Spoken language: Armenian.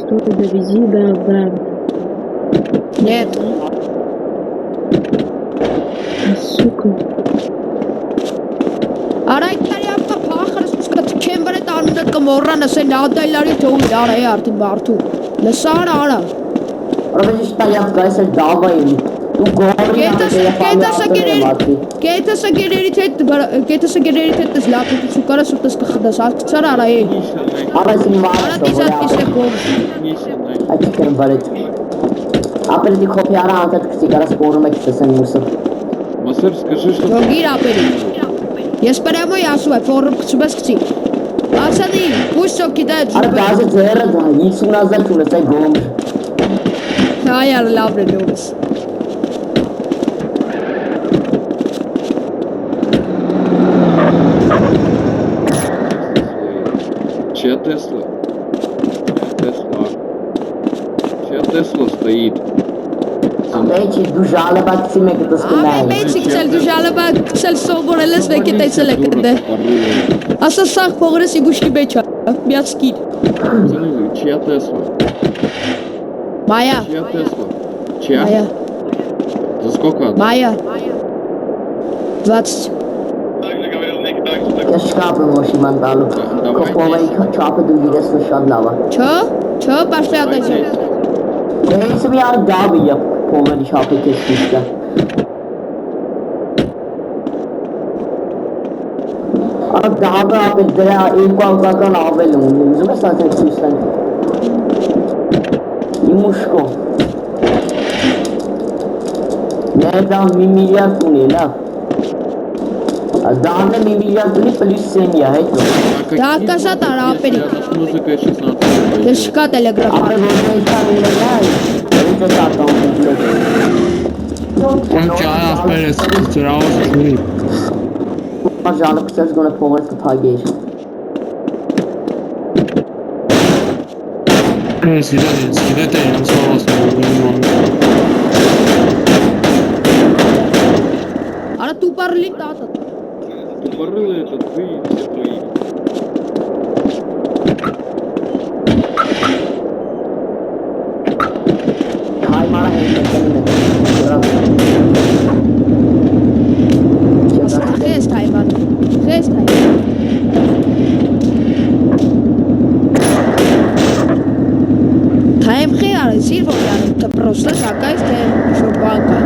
Что довези до обратно. Нет. Сука. Արայքարյապը փախրս սկաց քեմբրե տանունդը կմոռան ասեն ադայլարի թողի արա է արդի մարդու լսար արա Protože стоят гайсы давай tu գորի Կետասը գերերիթ հետս լապետի չուկարը սուտս կխդաս ակցար արա է Արասին մարը Արա դիզատ կիսե կով Այդիկ եմ բարետ Ապերդի կոպի արա անտատ կսի կարաս պորում եք սսեն մուսը Մասեր, скажи, что... Գիր ապերի Ես պրամոյ ասու է ֆորում կցում ես կցի Ասանի, կույս ծոքի դա է Արա դազը ձերը դա 50,000 չունես այ գոմ Այ արա լավն է նովս Чья Тесла? Чья Тесла стоит? Ամեջի դու ժալը բակցի մեկը տս կնայ Ամեն մեջի կցել դու ժալը կցել սովորել ես վեկի տեսել եք դե Ասա սաղ փողրես իբուշկի բեչա միած կիր Чья Тесла? Մայա Чья Тесла? Чья? Մայա За сколько? Մայա 20 Ես շկապ եմ ոշի ման տալու Կոպովայի չապը դու իրեսնը շատ լավա Չո, պաշտի ադայսը Ես մի ար դավի եվ փողերի շապը կես կիշտը Ար դավը ապել դրա երկու ալկական ավել ունի Ուզում ես ասել կիշտեն Իմուշկո Ներդան մի միլիարդ ունի լավ Դանը մի միլիարդ ունի պլիս սենյա հետո Դա կաշատ արա ապերի Музыка 16. Ես շկա տելեգրաֆ Ապել որ նեյքան ունենայ Հետո տատան Ում ճայ ասպեր ես ծրավոս չունի Ժալը կցես գոնը փողեր կփագեիր Սիրետ է իրանց վավասն Արա տու պարլի տատը Тупорылый этот, вы все твои. Հայ մարա հետը Խես թայման Խես թայման Թայմ խի արը սիր որ յանում թե պրոստը սակայս թե շոպանկա